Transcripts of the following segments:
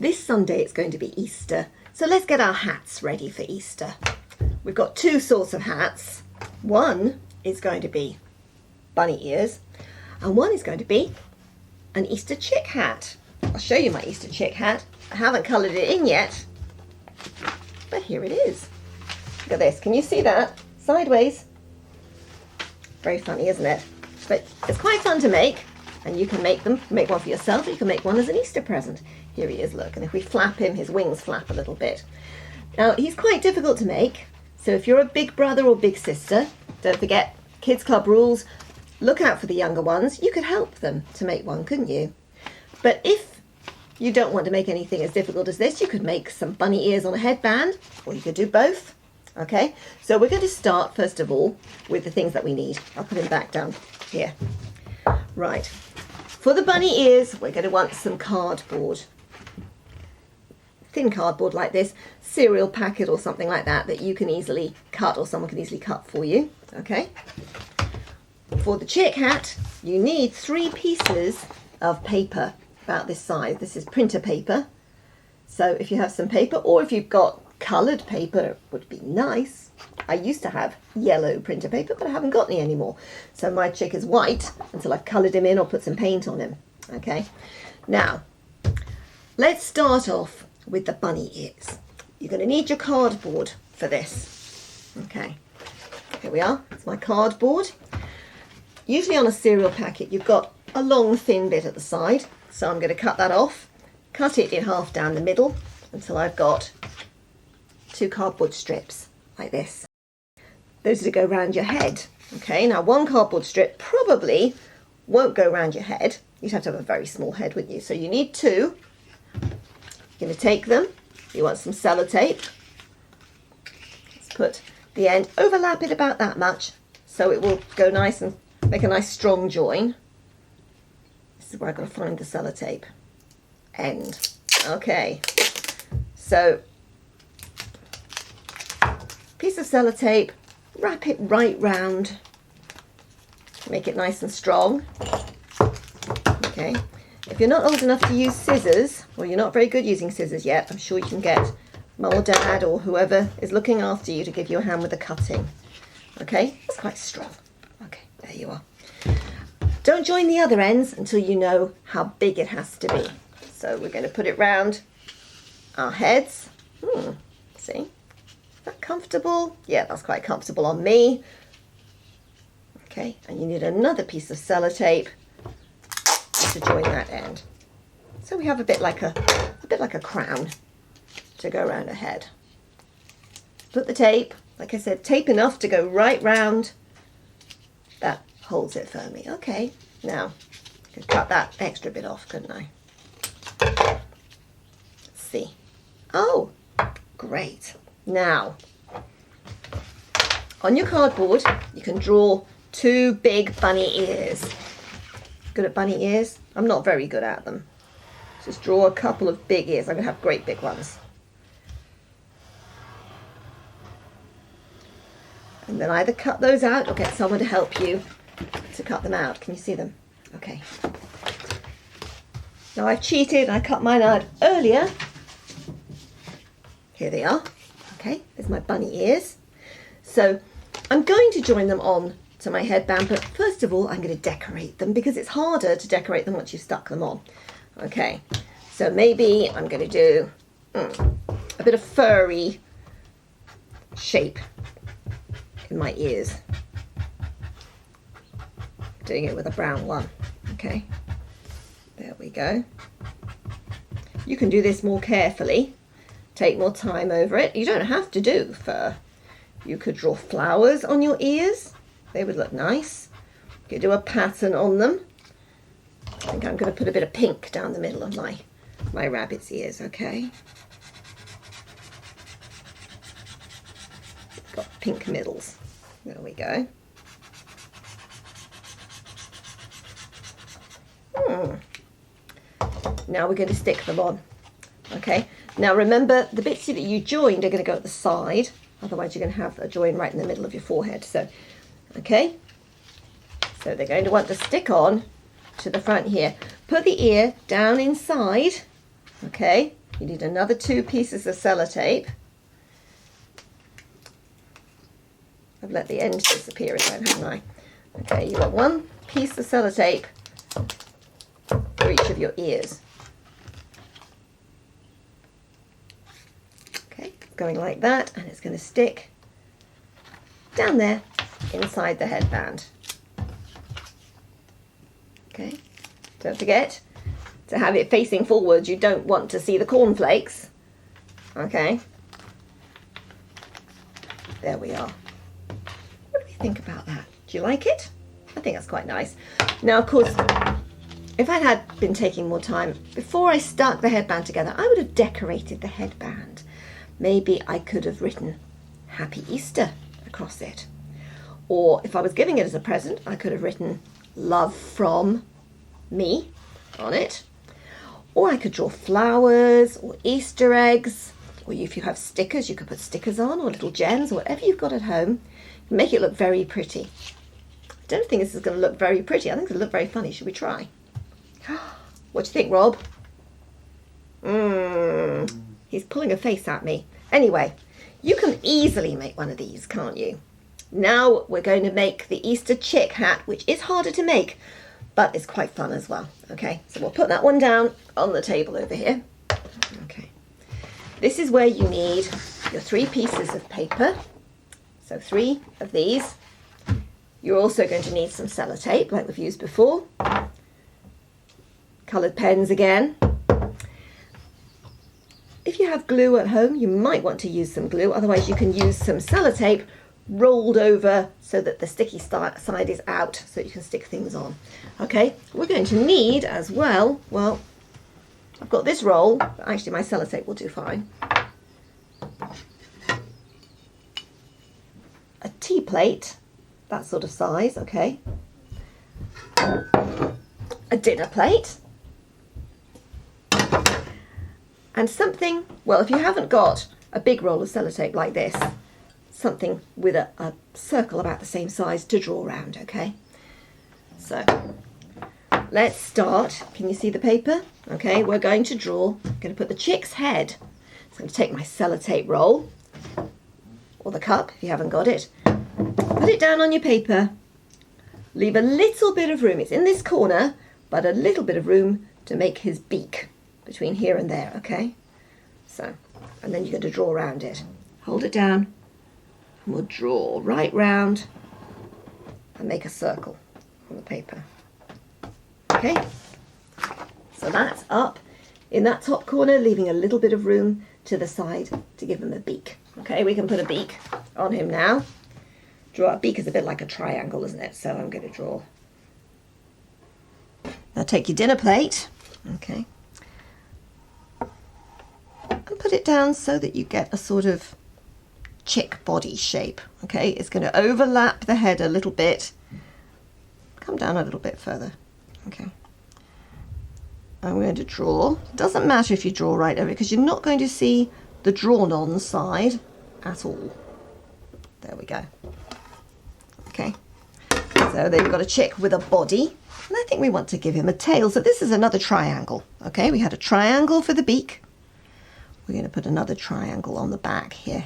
This Sunday it's going to be Easter, so let's get our hats ready for Easter. We've got two sorts of hats. One is going to be bunny ears, and one is going to be an Easter chick hat. I'll show you my Easter chick hat. I haven't coloured it in yet, but here it is. Look at this. Can you see that? Sideways. Very funny, isn't it? But it's quite fun to make, and you can make them. Make one for yourself, or you can make one as an Easter present. Here he is, look. And if we flap him, his wings flap a little bit. Now, he's quite difficult to make, so if you're a big brother or big sister, don't forget Kids Club rules. Look out for the younger ones. You could help them to make one, couldn't you? But if you don't want to make anything as difficult as this, you could make some bunny ears on a headband, or you could do both. Okay, so we're going to start first of all with the things that we need. I'll put him back down here. Right, for the bunny ears, we're going to want some cardboard. Thin cardboard like this, cereal packet or something like that, that you can easily cut, or someone can easily cut for you. Okay. For the chick hat, you need 3 pieces of paper about this size. This is printer paper. So if you have some paper, or if you've got coloured paper, it would be nice. I used to have yellow printer paper, but I haven't got any anymore. So my chick is white until I've coloured him in or put some paint on him. Okay. Now, let's start off with the bunny ears. You're going to need your cardboard for this. Okay. Here we are. It's my cardboard. Usually on a cereal packet, you've got a long, thin bit at the side. So I'm going to cut that off, cut it in half down the middle until I've got 2 cardboard strips like this. Those are to go around your head. Okay, now 1 cardboard strip probably won't go around your head. You'd have to have a very small head, wouldn't you? So you need 2. You're going to take them. You want some sellotape. Let's put the end, overlap it about that much so it will go nice and make a nice strong join. This is where I've got to find the sellotape end. Okay, so piece of sellotape, wrap it right round, make it nice and strong. Okay, if you're not old enough to use scissors, or you're not very good using scissors yet, I'm sure you can get mum or dad or whoever is looking after you to give you a hand with the cutting. Okay, it's quite strong. Okay, there you are. Don't join the other ends until you know how big it has to be. So we're going to put it round our heads. See? Is that comfortable? Yeah, that's quite comfortable on me. Okay, and you need another piece of sellotape to join that end. So we have a bit like a crown to go around a head. Put the tape, like I said, tape enough to go right round. That holds it firmly. Okay, now I could cut that extra bit off, couldn't I? Let's see. Oh, great. Now, on your cardboard, you can draw 2 big bunny ears. Good at bunny ears? I'm not very good at them. Just draw a couple of big ears. I'm going to have great big ones. And then either cut those out or get someone to help you to cut them out. Can you see them? Okay. Now I've cheated. I cut mine out earlier. Here they are. Okay, there's my bunny ears. So I'm going to join them on to my headband, but first of all I'm going to decorate them because it's harder to decorate them once you've stuck them on. Okay, so maybe I'm going to do a bit of furry shape in my ears. Doing it with a brown one. Okay, there we go. You can do this more carefully, take more time over it. You don't have to do fur. You could draw flowers on your ears. They would look nice. You could do a pattern on them. I think I'm going to put a bit of pink down the middle of my rabbit's ears, okay? Got pink middles. There we go. Now we're going to stick them on. Okay, now remember the bits that you joined are going to go at the side, otherwise you're going to have a join right in the middle of your forehead. So, okay, so they're going to want to stick on to the front here. Put the ear down inside, okay, You need another 2 pieces of sellotape. I've let the end disappear again, haven't I? Okay, you've got 1 piece of sellotape for each of your ears. Okay, going like that, and it's going to stick down there inside the headband. Okay, don't forget to have it facing forwards. You don't want to see the cornflakes. Okay, there we are. What do you think about that? Do you like it? I think that's quite nice. Now, of course, if I had been taking more time, before I stuck the headband together, I would have decorated the headband. Maybe I could have written Happy Easter across it. Or if I was giving it as a present, I could have written Love from me on it. Or I could draw flowers or Easter eggs. Or if you have stickers, you could put stickers on, or little gems, or whatever you've got at home. Make it look very pretty. I don't think this is going to look very pretty. I think it's going to look very funny. Should we try? What do you think, Rob? He's pulling a face at me. Anyway, you can easily make one of these, can't you? Now we're going to make the Easter chick hat, which is harder to make, but it's quite fun as well. Okay, so we'll put that one down on the table over here. Okay, this is where you need your 3 pieces of paper. So 3 of these. You're also going to need some sellotape, like we've used before. Coloured pens again. If you have glue at home, you might want to use some glue. Otherwise, you can use some sellotape rolled over so that the sticky side is out, so you can stick things on. Okay, we're going to need as well, I've got this roll, but actually my sellotape will do fine. A tea plate, that sort of size, okay. A dinner plate. And something, well, if you haven't got a big roll of sellotape like this, something with a circle about the same size to draw around, okay? So, let's start. Can you see the paper? Okay, we're going to draw, I'm going to put the chick's head. So I'm going to take my sellotape roll, or the cup if you haven't got it. Put it down on your paper. Leave a little bit of room. It's in this corner, but a little bit of room to make his beak between here and there, okay? So, and then you're going to draw around it. Hold it down, and we'll draw right round and make a circle on the paper. Okay? So that's up in that top corner, leaving a little bit of room to the side to give him a beak. Okay, we can put a beak on him now. Draw a beak is a bit like a triangle, isn't it? So I'm going to draw. Now take your dinner plate, okay, and put it down so that you get a sort of chick body shape. Okay, it's going to overlap the head a little bit. Come down a little bit further. Okay. I'm going to draw. It doesn't matter if you draw right over it because you're not going to see the drawn on side at all. There we go. Okay. So then we've got a chick with a body. And I think we want to give him a tail. So this is another triangle. Okay, we had a triangle for the beak. We're going to put another triangle on the back here.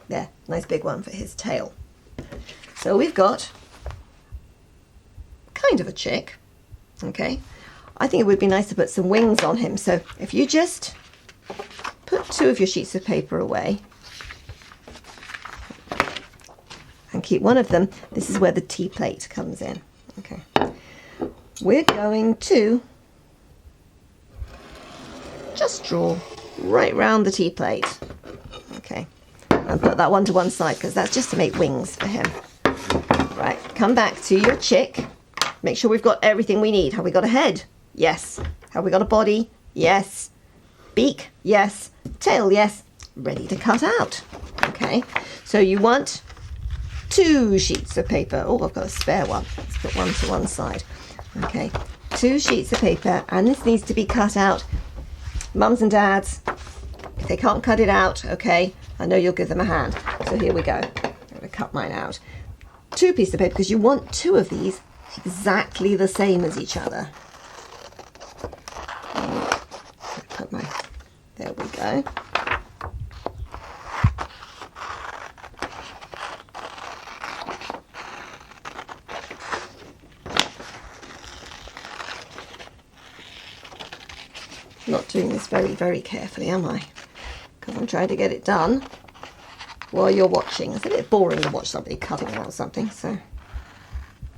There, nice big one for his tail. So we've got kind of a chick. Okay, I think it would be nice to put some wings on him. So if you just put 2 of your sheets of paper away and keep one of them, this is where the tea plate comes in. Okay, we're going to just draw right round the tea plate. Okay, and put that one to one side because that's just to make wings for him. Right, come back to your chick. Make sure we've got everything we need. Have we got a head? Yes. Have we got a body? Yes. Beak? Yes. Tail? Yes. Ready to cut out. Okay, so you want 2 sheets of paper. Oh, I've got a spare one. Let's put one to one side. Okay, 2 sheets of paper, and this needs to be cut out. Mums and dads, if they can't cut it out, okay, I know you'll give them a hand. So here we go. I'm going to cut mine out. 2 pieces of paper because you want 2 of these exactly the same as each other. There we go. Not doing this very, very carefully, am I? Because I'm trying to get it done while you're watching. It's a bit boring to watch somebody cutting out something, so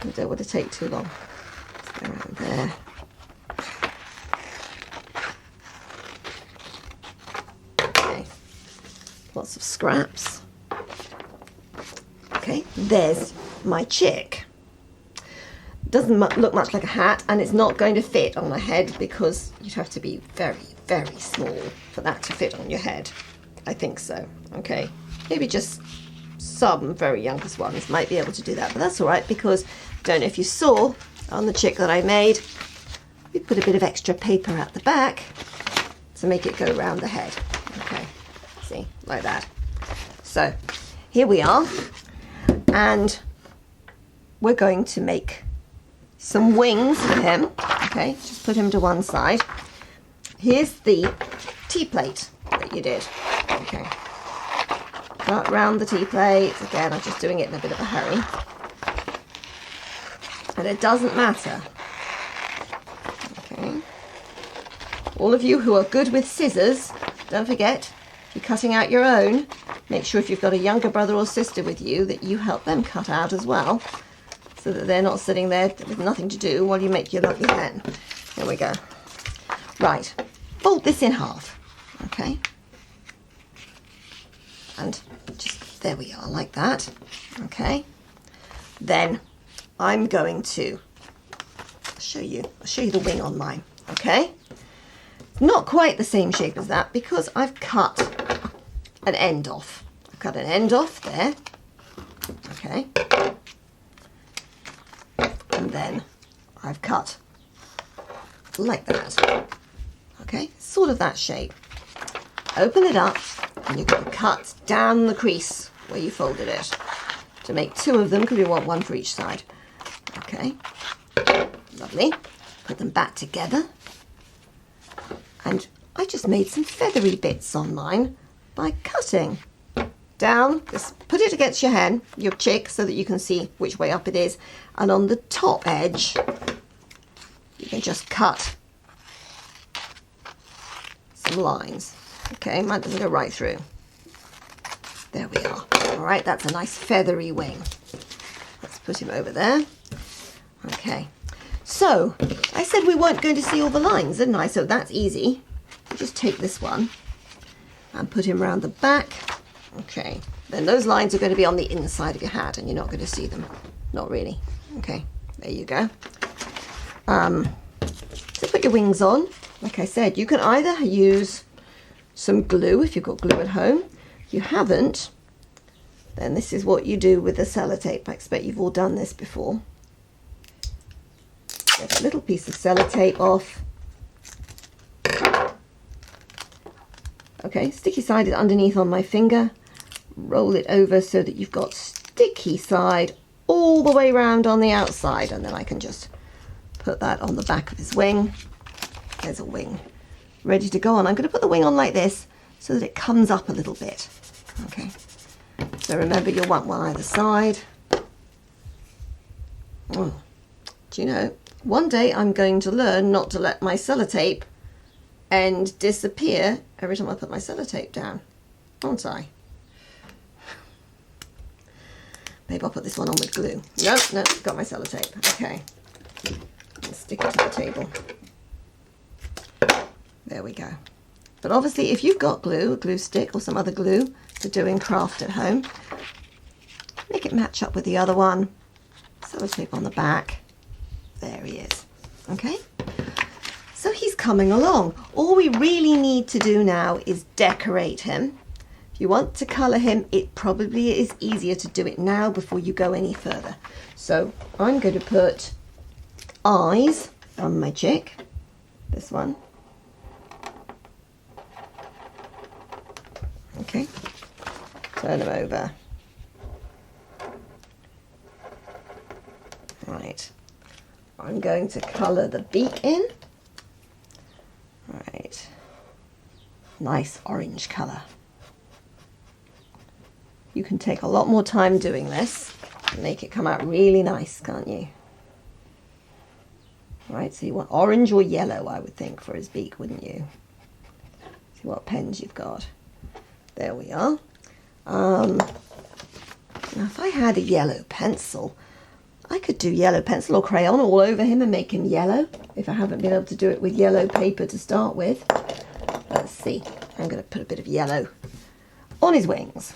I don't want to take too long. Let's go around there. Okay, lots of scraps. Okay, there's my chick. Doesn't look much like a hat, and it's not going to fit on a head because you'd have to be very, very small for that to fit on your head. I think so. Okay, maybe just some very youngest ones might be able to do that, but that's all right because I don't know if you saw on the chick that I made, we put a bit of extra paper at the back to make it go around the head. Okay, see, like that. So here we are, and we're going to make some wings for him. Okay, just put him to one side. Here's the tea plate that you did. Okay, cut round the tea plate. Again, I'm just doing it in a bit of a hurry. And it doesn't matter. Okay. All of you who are good with scissors, don't forget, if you're cutting out your own, make sure if you've got a younger brother or sister with you that you help them cut out as well, so that they're not sitting there with nothing to do while you make your lovely hen. There we go. Right, fold this in half, okay? And just, there we are, like that, okay? Then I'm going to show you the wing on mine, okay? Not quite the same shape as that because I've cut an end off. I've cut an end off there, okay? And then I've cut like that, okay, sort of that shape. Open it up and you're going to cut down the crease where you folded it to make 2 of them because we want 1 for each side. Okay, lovely. Put them back together, and I just made some feathery bits on mine by cutting down. Just put it against your hen, your chick, so that you can see which way up it is, and on the top edge you can just cut some lines. Okay, mine doesn't go right through. There we are. All right, that's a nice feathery wing. Let's put him over there. Okay, so I said we weren't going to see all the lines, didn't I? So that's easy. Just take this one and put him around the back. Okay, then those lines are going to be on the inside of your hat and you're not going to see them. Not really. Okay, there you go. So put your wings on. Like I said, you can either use some glue if you've got glue at home. If you haven't, then this is what you do with the sellotape. I expect you've all done this before. Get a little piece of sellotape off. Okay, sticky side is underneath on my finger. Roll it over so that you've got sticky side all the way around on the outside, and then I can just put that on the back of his wing. There's a wing ready to go on. I'm going to put the wing on like this so that it comes up a little bit. Okay, so remember you'll want one either side. Oh, do you know, one day I'm going to learn not to let my sellotape end disappear every time I put my sellotape down, aren't I? Maybe I'll put this one on with glue. Nope, got my sellotape. Okay, let's stick it to the table. There we go. But obviously if you've got glue, a glue stick or some other glue for doing craft at home, make it match up with the other one. Sellotape on the back. There he is. Okay, so he's coming along. All we really need to do now is decorate him. If you want to colour him, it probably is easier to do it now before you go any further. So I'm going to put eyes on my chick. This one. Okay, turn them over. Right. I'm going to colour the beak in. Right. Nice orange colour. You can take a lot more time doing this and make it come out really nice, can't you? Right, so you want orange or yellow, I would think, for his beak, wouldn't you? See what pens you've got. There we are. Now, if I had a yellow pencil, I could do yellow pencil or crayon all over him and make him yellow, if I haven't been able to do it with yellow paper to start with. Let's see. I'm going to put a bit of yellow on his wings.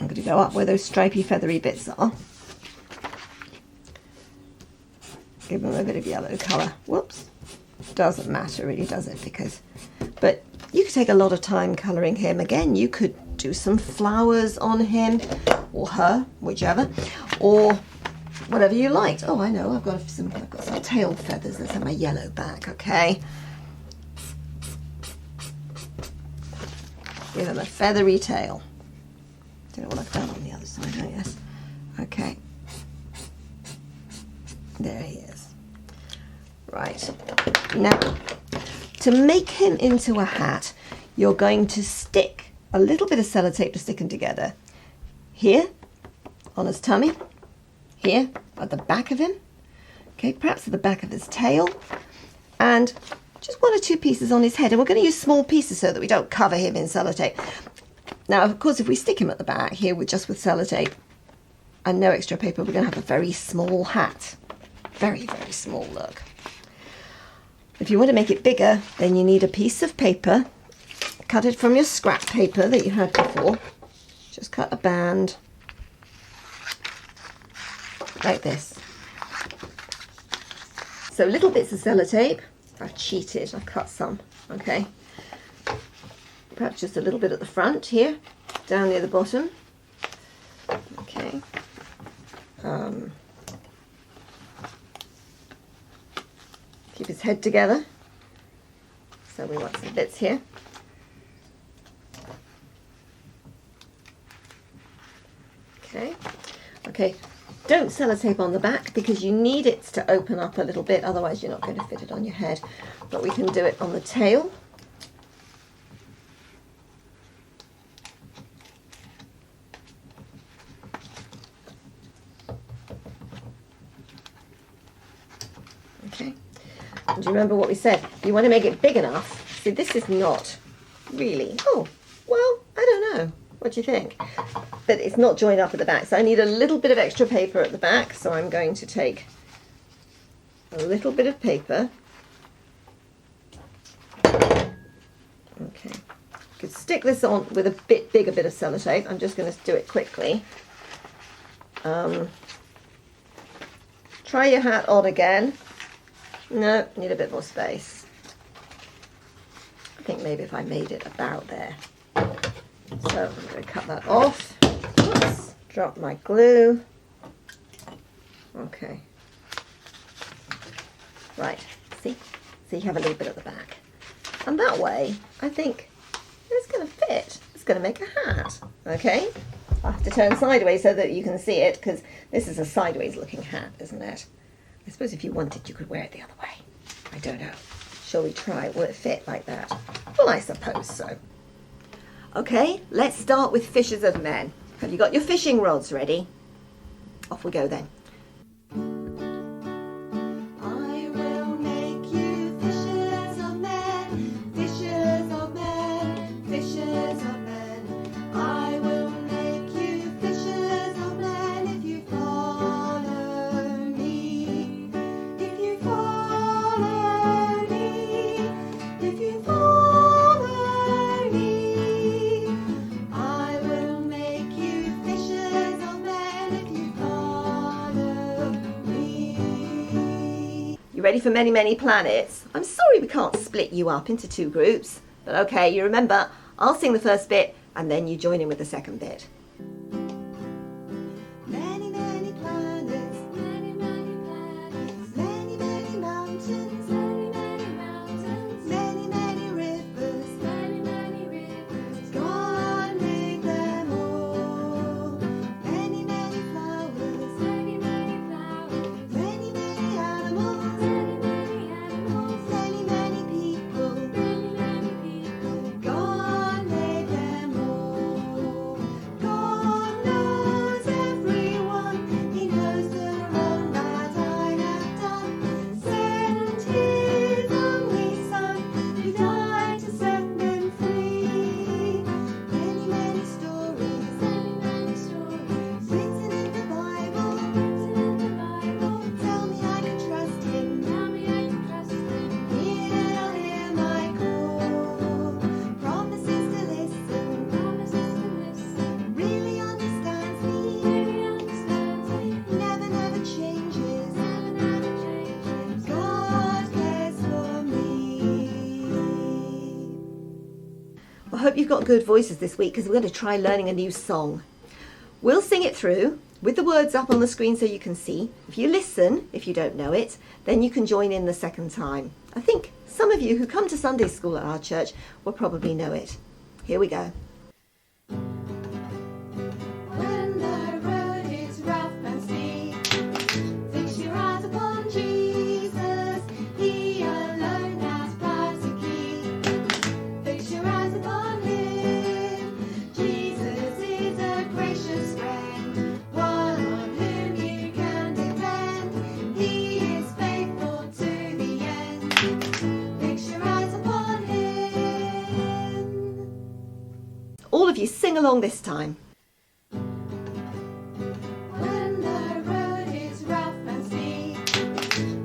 I'm going to go up where those stripy feathery bits are. Give him a bit of yellow colour. Whoops. Doesn't matter really, does it? But you could take a lot of time colouring him. Again, you could do some flowers on him, or her, whichever, or whatever you liked. Oh, I know, I've got some tail feathers. Let's have my yellow back, okay? Give him a feathery tail. Don't know what I've done on the other side, I guess. Okay. There he is. Right. Now, to make him into a hat, you're going to stick a little bit of sellotape to stick them together. Here, on his tummy. Here, at the back of him. Okay, perhaps at the back of his tail. And just 1 or 2 pieces on his head. And we're going to use small pieces so that we don't cover him in sellotape. Now, of course, if we stick him at the back here with sellotape and no extra paper, we're going to have a very small hat. Very, very small, look. If you want to make it bigger, then you need a piece of paper. Cut it from your scrap paper that you had before. Just cut a band like this. So little bits of sellotape. I've cheated, I've cut some, okay. Perhaps just a little bit at the front here, down near the bottom. Okay. Keep his head together. So we want some bits here. Okay. Okay. Don't sellotape on the back because you need it to open up a little bit, otherwise you're not going to fit it on your head. But we can do it on the tail. Okay. And do you remember what we said? You want to make it big enough. See, this is not really. Oh, well, I don't know. What do you think? But it's not joined up at the back, so I need a little bit of extra paper at the back. So I'm going to take a little bit of paper. Okay. You could stick this on with a bit bigger bit of sellotape. I'm just going to do it quickly. Try your hat on again. No, need a bit more space. I think maybe if I made it about there. So I'm going to cut that off. Oops, drop my glue. Okay. Right, see? So you have a little bit at the back. And that way, I think it's going to fit. It's going to make a hat. Okay? I have to turn sideways so that you can see it, because this is a sideways looking hat, isn't it? I suppose if you wanted, you could wear it the other way. I don't know. Shall we try? Will it fit like that? Well, I suppose so. Okay, let's start with fishes of men. Have you got your fishing rods ready? Off we go then. I will make you fishers of men, fishers of men, fishers of men. I will make you fishers of men if you follow me. If you follow me. If you follow me. I will make you fishers of men if you follow me. You ready for many, many planets? I'm sorry we can't split you up into 2 groups, but okay, you remember, I'll sing the first bit and then you join in with the second bit. Many, many planets, many, many planets, many, many mountains, many, many mountains, many, many rivers, many, many rivers. God made them all. Many, many flowers, many, many hope you've got good voices this week because we're going to try learning a new song. We'll sing it through with the words up on the screen so you can see. If you listen, if you don't know it, then you can join in the second time. I think some of you who come to Sunday school at our church will probably know it. Here we go. When the road is rough and steep, fix your eyes upon Jesus. He alone has power to keep. Fix your eyes upon Him. Jesus is a gracious friend, one on whom you can depend. He is faithful to the end. Fix your eyes upon Him. All of you sing along this time. When the road is rough and steep,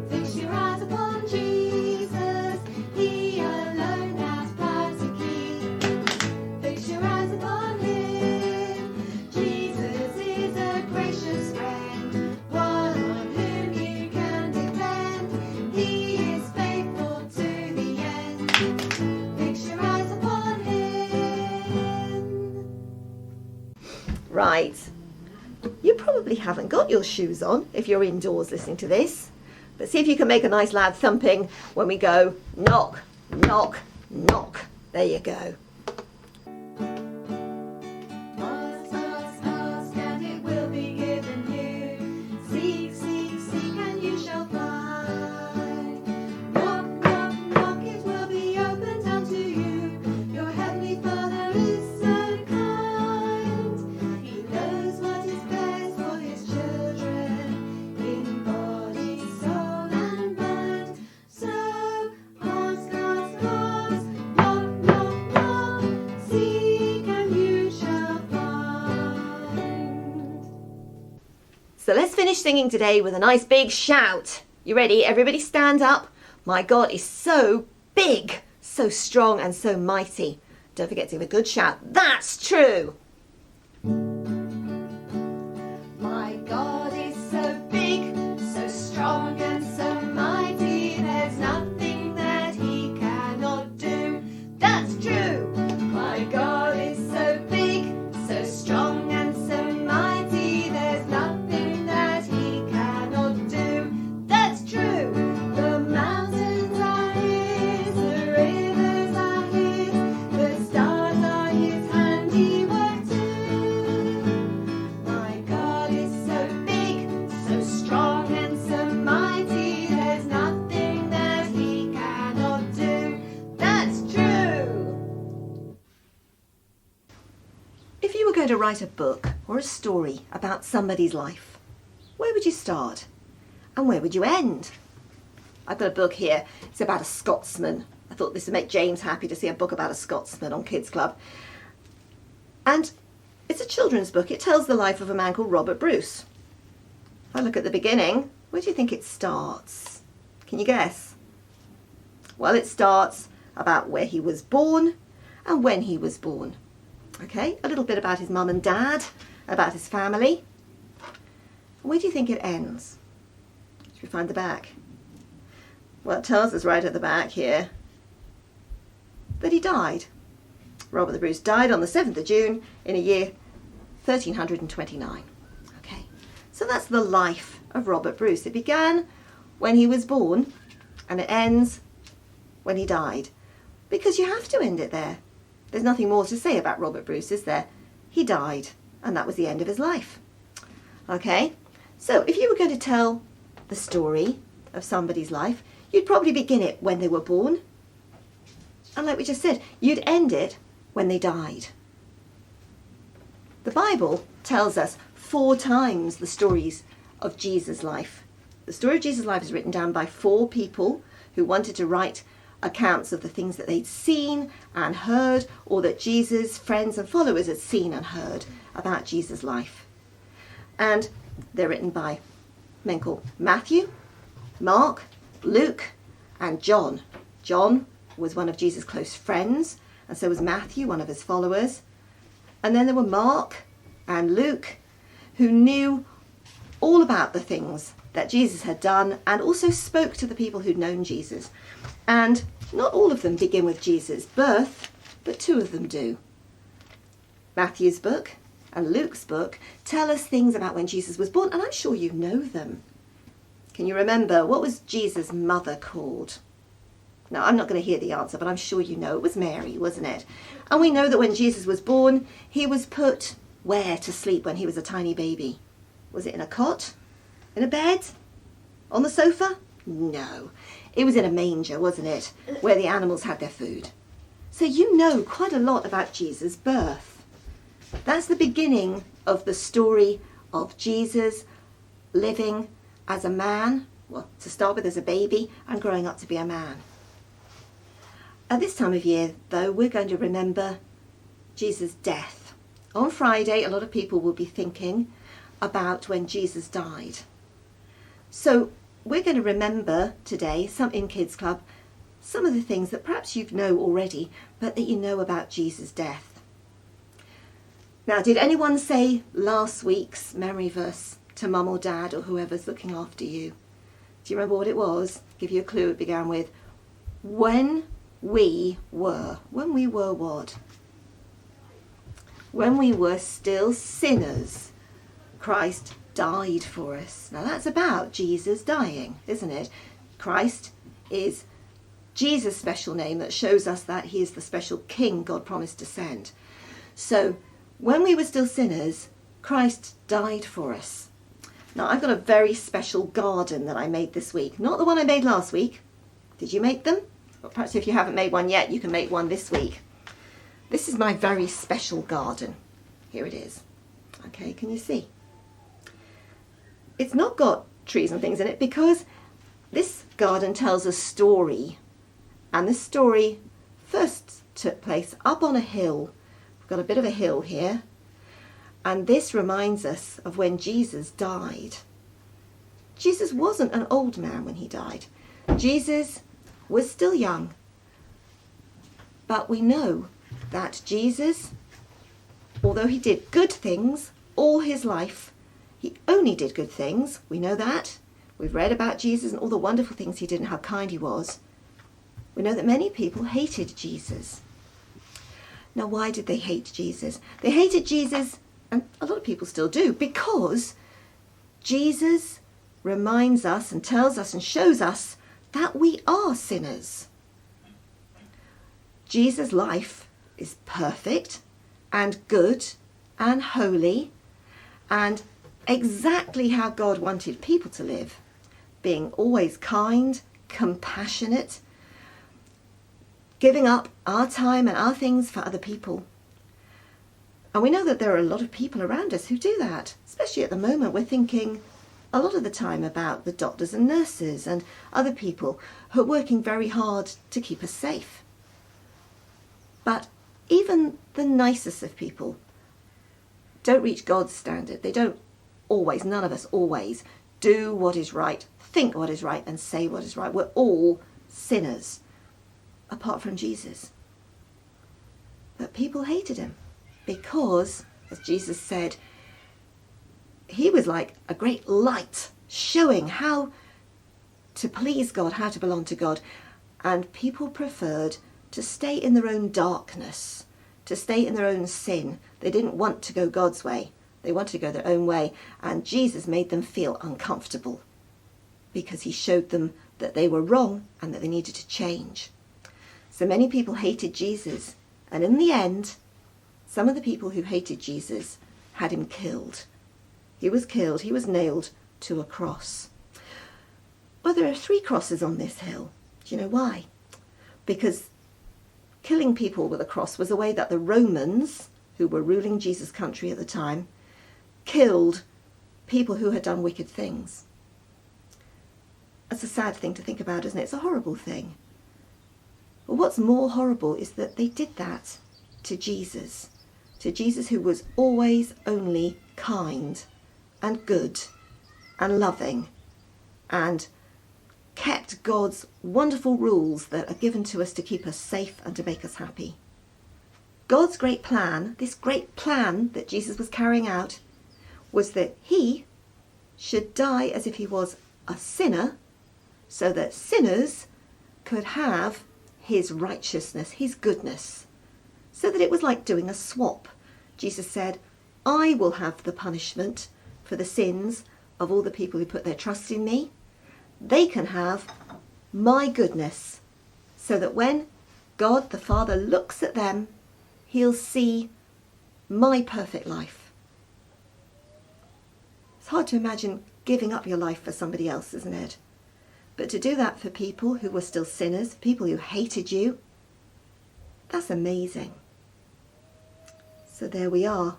fix your eyes upon Jesus. He alone has power to keep. Fix your eyes upon Him. Jesus is a gracious friend, one on whom you can depend. He is faithful to the end. Fix your eyes upon Him. Right. You probably haven't got your shoes on if you're indoors listening to this. But see if you can make a nice loud thumping when we go knock, knock, knock. There you go. Ask, ask, ask, and it will be given you. Seek, seek, seek, and you shall find. Knock, knock, knock, it will be opened unto you. Your heavenly Father is so kind. He knows what is best for His children, in body, soul, and mind. So ask, ask, ask, knock, knock, knock, seek, and you shall find. So let's finish singing today with a nice big shout. You ready? Everybody stand up. My God is so big, so strong, and so mighty. Don't forget to give a good shout. That's true. My God is so big, so strong, and so mighty. There's nothing that He cannot do. That's true. My God is so big, so strong, and so mighty. There's nothing that He cannot do. That's true. The mountains are His, the rivers are His, the stars are His handiwork too. My God is so big, so strong, and so mighty. There's nothing that He cannot do. That's true. If you were going to write a book or a story about somebody's life, where would you start? And where would you end? I've got a book here. It's about a Scotsman. I thought this would make James happy to see a book about a Scotsman on Kids Club. And it's a children's book. It tells the life of a man called Robert Bruce. If I look at the beginning, where do you think it starts? Can you guess? Well, it starts about where he was born and when he was born. Okay, a little bit about his mum and dad, about his family. Where do you think it ends? Should we find the back? Well, it tells us right at the back here that he died. Robert the Bruce died on the 7th of June in a year 1329. Okay, so that's the life of Robert Bruce. It began when he was born and it ends when he died. Because you have to end it there. There's nothing more to say about Robert Bruce, is there? He died and that was the end of his life. Okay, so if you were going to tell the story of somebody's life, you'd probably begin it when they were born. And like we just said, you'd end it when they died. The Bible tells us 4 times the stories of Jesus' life. The story of Jesus' life is written down by 4 people who wanted to write accounts of the things that they'd seen and heard, or that Jesus' friends and followers had seen and heard about Jesus' life. And they're written by men called Matthew, Mark, Luke, and John. John was one of Jesus' close friends, and so was Matthew, one of his followers. And then there were Mark and Luke, who knew all about the things that Jesus had done and also spoke to the people who'd known Jesus. And not all of them begin with Jesus' birth, but two of them do. Matthew's book and Luke's book tell us things about when Jesus was born, and I'm sure you know them. Can you remember, what was Jesus' mother called? Now, I'm not going to hear the answer, but I'm sure you know. It was Mary, wasn't it? And we know that when Jesus was born, he was put where to sleep when he was a tiny baby? Was it in a cot? In a bed? On the sofa? No. It was in a manger, wasn't it? Where the animals had their food. So you know quite a lot about Jesus' birth. That's the beginning of the story of Jesus living as a man, well, to start with as a baby, and growing up to be a man. At this time of year, though, we're going to remember Jesus' death. On Friday, a lot of people will be thinking about when Jesus died. So we're going to remember today, in Kids Club, some of the things that perhaps you know already, but that you know about Jesus' death. Now, did anyone say last week's memory verse to mum or dad or whoever's looking after you? Do you remember what it was? Give you a clue. It began with, when we were what? When we were still sinners, Christ died for us. Now that's about Jesus dying, isn't it? Christ is Jesus' special name that shows us that he is the special king God promised to send. So when we were still sinners, Christ died for us. Now I've got a very special garden that I made this week. Not the one I made last week. Did you make them? Or perhaps if you haven't made one yet, you can make one this week. This is my very special garden. Here it is. Okay, can you see? It's not got trees and things in it because this garden tells a story. And this story first took place up on a hill. We've got a bit of a hill here. And this reminds us of when Jesus died. Jesus wasn't an old man when he died. Jesus was still young. But we know that Jesus, although he did good things all his life, he only did good things. We know that. We've read about Jesus and all the wonderful things he did and how kind he was. We know that many people hated Jesus. Now, why did they hate Jesus? They hated Jesus, and a lot of people still do, because Jesus reminds us and tells us and shows us that we are sinners. Jesus' life is perfect and good and holy and exactly how God wanted people to live, being always kind, compassionate, giving up our time and our things for other people. And we know that there are a lot of people around us who do that, especially at the moment. We're thinking a lot of the time about the doctors and nurses and other people who are working very hard to keep us safe. But even the nicest of people don't reach God's standard. They don't always, none of us always, do what is right, think what is right, and say what is right. We're all sinners, apart from Jesus. But people hated him because, as Jesus said, he was like a great light showing how to please God, how to belong to God. And people preferred to stay in their own darkness, to stay in their own sin. They didn't want to go God's way. They wanted to go their own way. And Jesus made them feel uncomfortable because he showed them that they were wrong and that they needed to change. So many people hated Jesus. And in the end, some of the people who hated Jesus had him killed. He was killed. He was nailed to a cross. Well, there are 3 crosses on this hill. Do you know why? Because killing people with a cross was a way that the Romans, who were ruling Jesus' country at the time, killed people who had done wicked things. That's a sad thing to think about, isn't it? It's a horrible thing. But what's more horrible is that they did that to Jesus who was always only kind and good and loving and kept God's wonderful rules that are given to us to keep us safe and to make us happy. God's great plan, this great plan that Jesus was carrying out, was that he should die as if he was a sinner, so that sinners could have his righteousness, his goodness. so that it was like doing a swap. Jesus said, I will have the punishment for the sins of all the people who put their trust in me. They can have my goodness, so that when God the Father looks at them, he'll see my perfect life. It's hard to imagine giving up your life for somebody else, isn't it? But to do that for people who were still sinners, people who hated you, that's amazing. So there we are.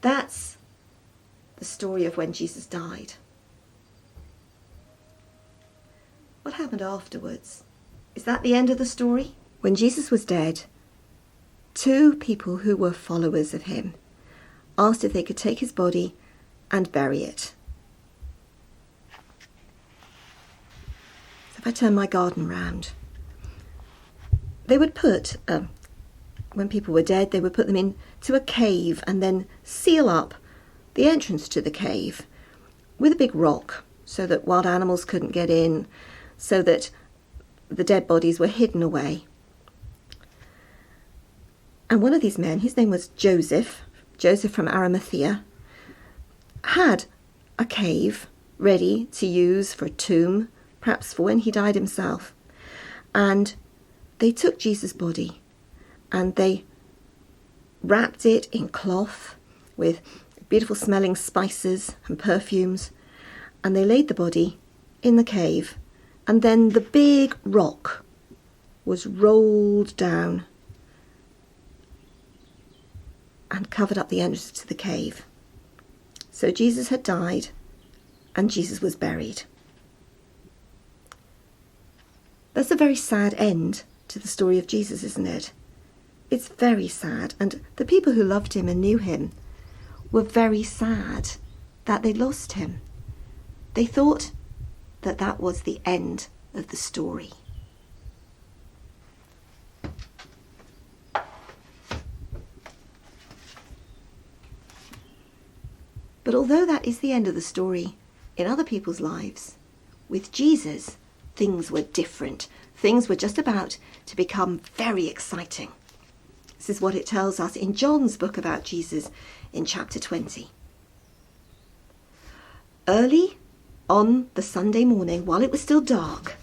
That's the story of when Jesus died. What happened afterwards? Is that the end of the story? When Jesus was dead, two people who were followers of him asked if they could take his body and bury it. So if I turn my garden round, they would put, when people were dead, they would put them into a cave and then seal up the entrance to the cave with a big rock so that wild animals couldn't get in, so that the dead bodies were hidden away. And one of these men, his name was Joseph from Arimathea, had a cave ready to use for a tomb, perhaps for when he died himself. And they took Jesus' body and they wrapped it in cloth with beautiful smelling spices and perfumes, and they laid the body in the cave, and then the big rock was rolled down and covered up the entrance to the cave. So Jesus had died and Jesus was buried. That's a very sad end to the story of Jesus, isn't it? It's very sad, and the people who loved him and knew him were very sad that they lost him. They thought that that was the end of the story. But although that is the end of the story in other people's lives, with Jesus, things were different. Things were just about to become very exciting. This is what it tells us in John's book about Jesus in chapter 20. Early on the Sunday morning, while it was still dark,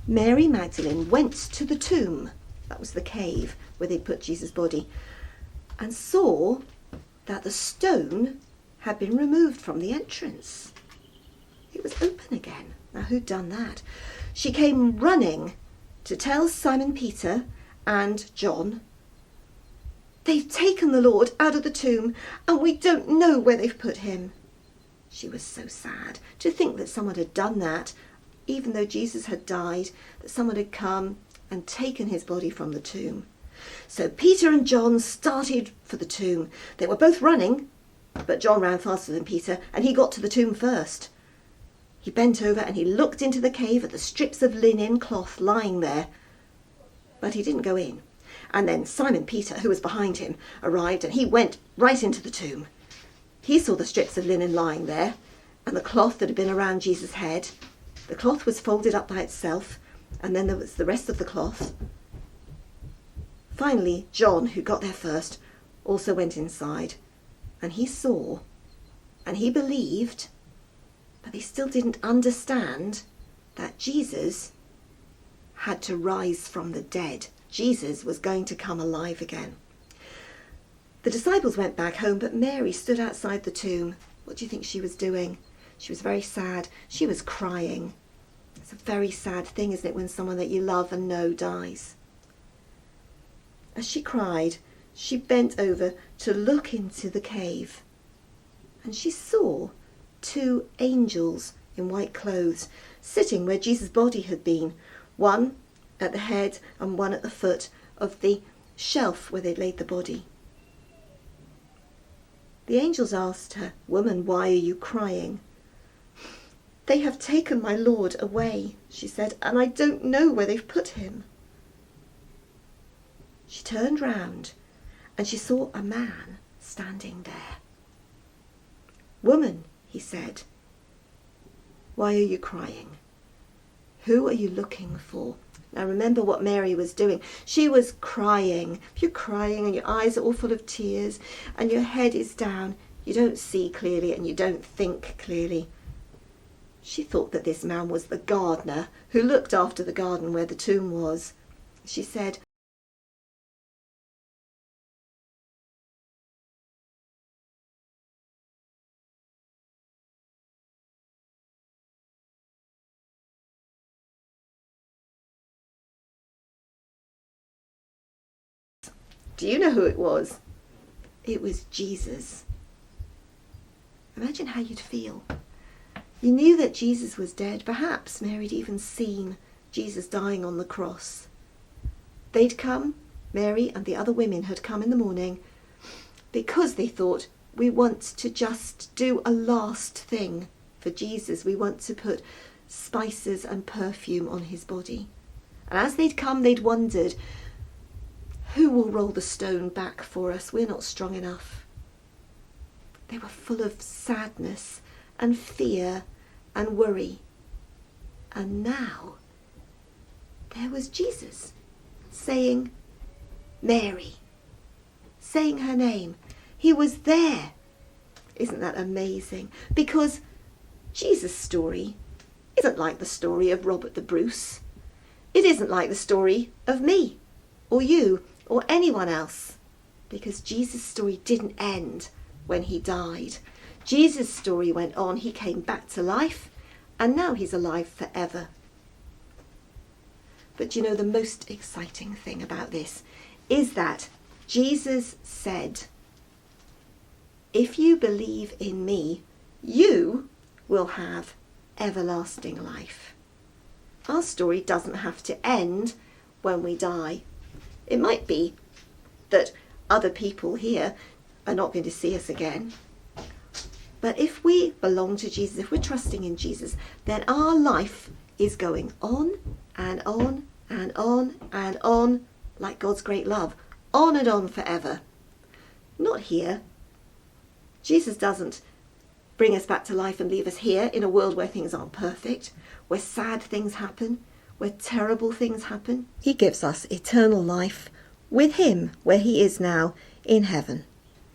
Mary Magdalene went to the tomb, that was the cave where they put Jesus' body, and saw that the stone had been removed from the entrance. It was open again. Now, who'd done that? She came running to tell Simon Peter and John, they've taken the Lord out of the tomb and we don't know where they've put him. She was so sad to think that someone had done that, even though Jesus had died, that someone had come and taken his body from the tomb. So Peter and John started for the tomb. They were both running, but John ran faster than Peter and he got to the tomb first. He bent over and he looked into the cave at the strips of linen cloth lying there, but he didn't go in. And then Simon Peter, who was behind him, arrived and he went right into the tomb. He saw the strips of linen lying there and the cloth that had been around Jesus' head. The cloth was folded up by itself, and then there was the rest of the cloth. Finally, John, who got there first, also went inside, and he saw and he believed, but he still didn't understand that Jesus had to rise from the dead. Jesus was going to come alive again. The disciples went back home, but Mary stood outside the tomb. What do you think she was doing? She was very sad. She was crying. It's a very sad thing, isn't it, when someone that you love and know dies? As she cried, she bent over to look into the cave, and she saw two angels in white clothes sitting where Jesus' body had been, one at the head and one at the foot of the shelf where they'd laid the body. The angels asked her, "Woman, why are you crying?" "They have taken my Lord away," she said, "and I don't know where they've put him." She turned round and she saw a man standing there. "Woman," he said, "why are you crying? Who are you looking for?" Now remember what Mary was doing. She was crying. If you're crying and your eyes are all full of tears and your head is down, you don't see clearly and you don't think clearly. She thought that this man was the gardener who looked after the garden where the tomb was. She said, do you know who it was? It was Jesus. Imagine how you'd feel. You knew that Jesus was dead. Perhaps Mary had even seen Jesus dying on the cross. They'd come, Mary and the other women had come in the morning because they thought, we want to just do a last thing for Jesus. We want to put spices and perfume on his body. And as they'd come, they'd wondered, who will roll the stone back for us? We're not strong enough. They were full of sadness and fear and worry. And now there was Jesus saying, Mary, saying her name. He was there. Isn't that amazing? Because Jesus' story isn't like the story of Robert the Bruce. It isn't like the story of me or you or anyone else. Because Jesus' story didn't end when he died. Jesus' story went on. He came back to life and now he's alive forever. But you know, the most exciting thing about this is that Jesus said, if you believe in me, you will have everlasting life. Our story doesn't have to end when we die. It might be that other people here are not going to see us again. But if we belong to Jesus, if we're trusting in Jesus, then our life is going on and on and on and on, like God's great love, on and on forever. Not here. Jesus doesn't bring us back to life and leave us here in a world where things aren't perfect, where sad things happen, where terrible things happen. He gives us eternal life with him where he is now in heaven.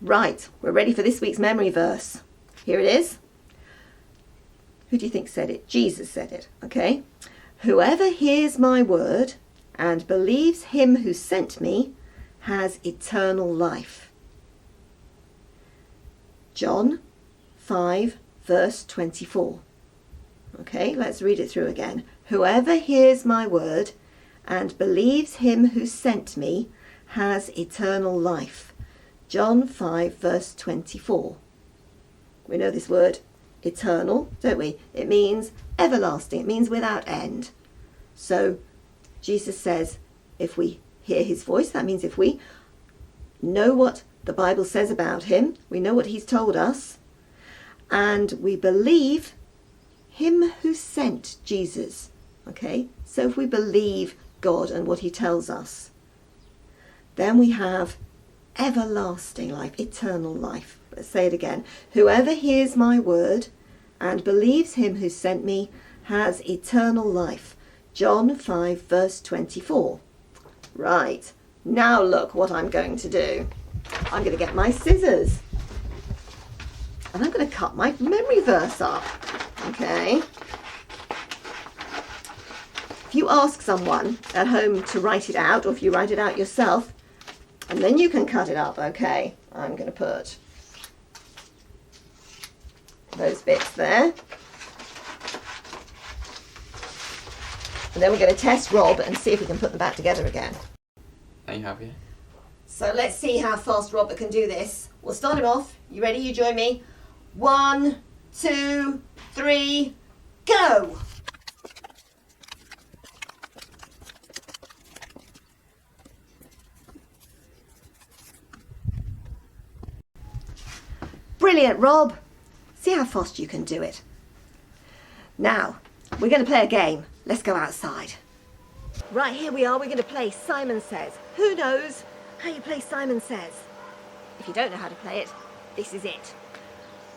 Right, we're ready for this week's memory verse. Here it is. Who do you think said it? Jesus said it, okay? Whoever hears my word and believes him who sent me has eternal life. John 5 verse 24. Okay, let's read it through again. Whoever hears my word and believes him who sent me has eternal life. John 5 verse 24. We know this word eternal, don't we? It means everlasting. It means without end. So Jesus says if we hear his voice, that means if we know what the Bible says about him, we know what he's told us, and we believe him who sent Jesus. Okay? So if we believe God and what he tells us, then we have everlasting life, eternal life. Let's say it again. Whoever hears my word and believes him who sent me has eternal life. John 5 verse 24. Right, now look what I'm going to do. I'm going to get my scissors and I'm going to cut my memory verse up. Okay. If you ask someone at home to write it out, or if you write it out yourself, and then you can cut it up, okay, I'm going to put those bits there. And then we're going to test Rob and see if we can put them back together again. Are you happy? So let's see how fast Robert can do this. We'll start him off. You ready? You join me. 1, 2, 3, go! Brilliant, Rob. See how fast you can do it. Now, we're going to play a game. Let's go outside. Right, here we are. We're going to play Simon Says. Who knows how you play Simon Says? If you don't know how to play it, this is it.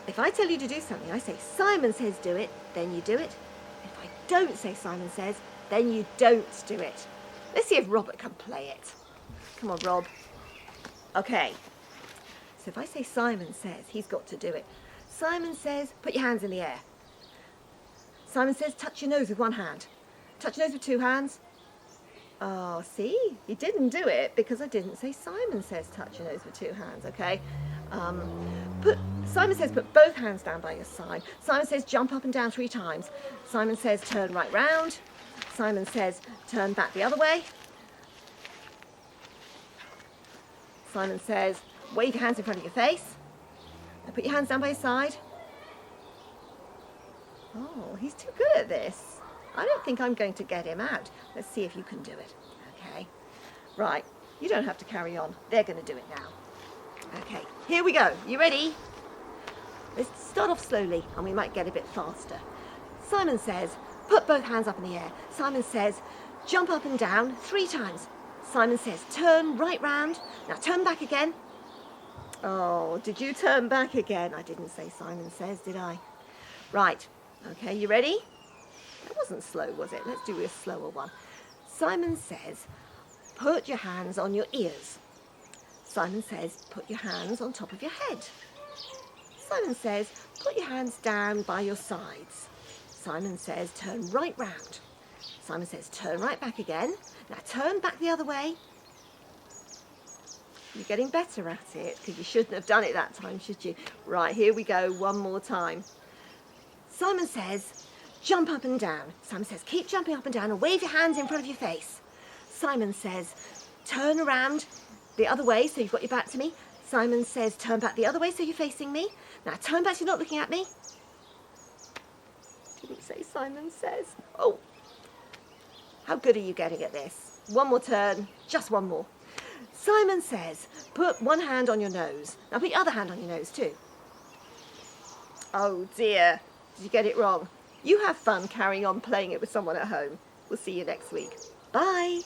If I tell you to do something, I say Simon Says do it, then you do it. If I don't say Simon Says, then you don't do it. Let's see if Robert can play it. Come on, Rob. Okay. So if I say Simon says, he's got to do it. Simon says, put your hands in the air. Simon says, touch your nose with one hand. Touch your nose with two hands. Oh, see? He didn't do it because I didn't say Simon says touch your nose with two hands, okay? Simon says put both hands down by your side. Simon says jump up and down 3 times. Simon says turn right round. Simon says turn back the other way. Simon says wave your hands in front of your face. Now put your hands down by your side. Oh, he's too good at this. I don't think I'm going to get him out. Let's see if you can do it. Okay. Right. You don't have to carry on. They're going to do it now. Okay. Here we go. You ready? Let's start off slowly and we might get a bit faster. Simon says, put both hands up in the air. Simon says, jump up and down 3 times. Simon says, turn right round. Now turn back again. Oh, did you turn back again? I didn't say Simon says, did I? Right. Okay, you ready? That wasn't slow, was it? Let's do a slower one. Simon says, put your hands on your ears. Simon says, put your hands on top of your head. Simon says, put your hands down by your sides. Simon says, turn right round. Simon says, turn right back again. Now turn back the other way. You're getting better at it because you shouldn't have done it that time, should you? Right, here we go, one more time. Simon says, jump up and down. Simon says, keep jumping up and down and wave your hands in front of your face. Simon says, turn around the other way so you've got your back to me. Simon says, turn back the other way so you're facing me. Now turn back so you're not looking at me. Didn't say Simon says. Oh, how good are you getting at this? One more turn, just one more. Simon says, put one hand on your nose. Now put your other hand on your nose too. Oh dear, did you get it wrong? You have fun carrying on playing it with someone at home. We'll see you next week. Bye.